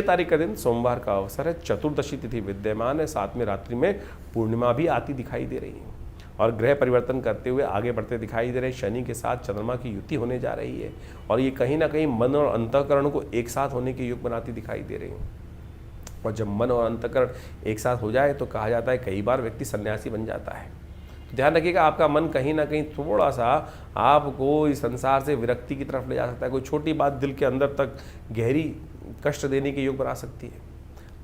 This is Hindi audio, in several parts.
तारीख का दिन सोमवार का अवसर है, चतुर्दशी तिथि विद्यमान है, साथ में रात्रि में पूर्णिमा भी आती दिखाई दे रही है और ग्रह परिवर्तन करते हुए आगे बढ़ते दिखाई दे रहे हैं। शनि के साथ चंद्रमा की युति होने जा रही है और ये कहीं ना कहीं मन और अंतःकरण को एक साथ होने के योग बनाती दिखाई दे रही है। और जब मन और अंतःकरण एक साथ हो जाए तो कहा जाता है कई बार व्यक्ति सन्यासी बन जाता है। तो ध्यान रखिएगा, आपका मन कहीं ना कहीं थोड़ा सा आपको इस संसार से विरक्ति की तरफ ले जा सकता है। कोई छोटी बात दिल के अंदर तक गहरी कष्ट देने के योग बना सकती है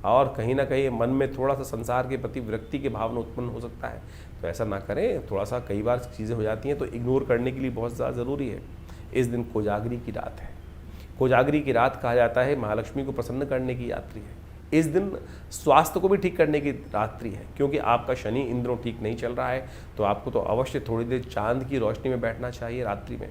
और कहीं ना कहीं मन में थोड़ा सा संसार के प्रति विरक्ति की भावना उत्पन्न हो सकता है। तो ऐसा ना करें, थोड़ा सा कई बार चीज़ें हो जाती हैं तो इग्नोर करने के लिए बहुत ज़्यादा ज़रूरी है। इस दिन कोजागरी की रात है। कोजागरी की रात कहा जाता है महालक्ष्मी को प्रसन्न करने की रात्रि है। इस दिन स्वास्थ्य को भी ठीक करने की रात्रि है, क्योंकि आपका शनि इन दिनों ठीक नहीं चल रहा है। तो आपको तो अवश्य थोड़ी देर चांद की रोशनी में बैठना चाहिए रात्रि में।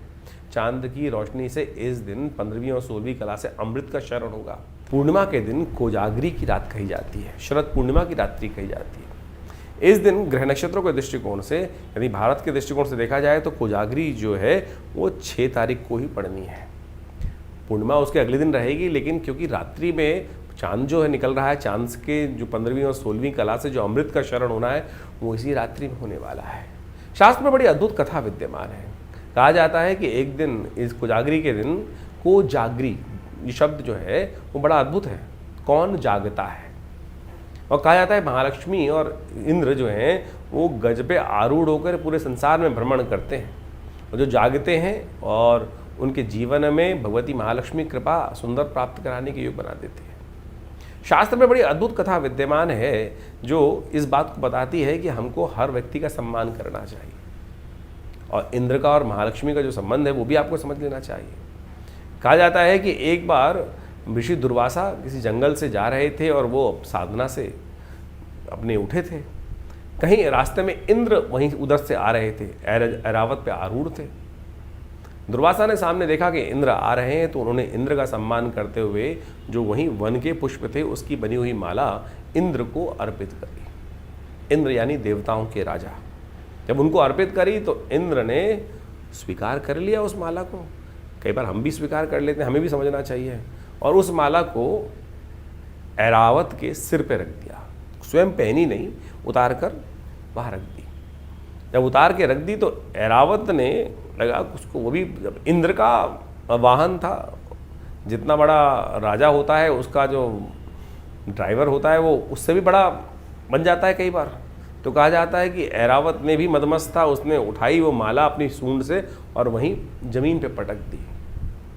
चांद की रोशनी से इस दिन 15वीं और 16वीं कला से अमृत का शरण होगा। पूर्णिमा के दिन कोजागरी की रात कही जाती है, शरद पूर्णिमा की रात्रि कही जाती है। इस दिन ग्रह नक्षत्रों के दृष्टिकोण से, यदि भारत के दृष्टिकोण से देखा जाए तो कोजागरी जो है वो 6 तारीख को ही पड़नी है। पूर्णिमा उसके अगले दिन रहेगी, लेकिन क्योंकि रात्रि में चांद जो है निकल रहा है, चांद के जो 15वीं और 16वीं कला से जो अमृत का शरण होना है वो इसी रात्रि में होने वाला है। शास्त्र में बड़ी अद्भुत कथा विद्यमान है। कहा जाता है कि एक दिन इस कोजागरी के दिन कोजागरी ये शब्द जो है वो बड़ा अद्भुत है, कौन जागता है। और कहा जाता है महालक्ष्मी और इंद्र जो हैं वो गज पे आरूढ़ होकर पूरे संसार में भ्रमण करते हैं और जो जागते हैं और उनके जीवन में भगवती महालक्ष्मी कृपा सुंदर प्राप्त कराने के योग बना देते हैं। शास्त्र में बड़ी अद्भुत कथा विद्यमान है जो इस बात को बताती है कि हमको हर व्यक्ति का सम्मान करना चाहिए और इंद्र का और महालक्ष्मी का जो संबंध है वो भी आपको समझ लेना चाहिए। कहा जाता है कि एक बार ऋषि दुर्वासा किसी जंगल से जा रहे थे और वो साधना से अपने उठे थे। कहीं रास्ते में इंद्र वहीं उधर से आ रहे थे, ऐरावत पे आरूढ़ थे। दुर्वासा ने सामने देखा कि इंद्र आ रहे हैं तो उन्होंने इंद्र का सम्मान करते हुए जो वहीं वन के पुष्प थे उसकी बनी हुई माला इंद्र को अर्पित करी। इंद्र यानी देवताओं के राजा। जब उनको अर्पित करी तो इंद्र ने स्वीकार कर लिया उस माला को। कई बार हम भी स्वीकार कर लेते हैं, हमें भी समझना चाहिए। और उस माला को ऐरावत के सिर पे रख दिया, स्वयं पहनी नहीं, उतार कर वहाँ रख दी। जब उतार के रख दी तो ऐरावत ने लगा उसको, वो भी जब इंद्र का वाहन था, जितना बड़ा राजा होता है उसका जो ड्राइवर होता है वो उससे भी बड़ा बन जाता है कई बार। तो कहा जाता है कि ऐरावत ने भी मदमस्त था, उसने उठाई वो माला अपनी सूंड से और वहीं जमीन पे पटक दी।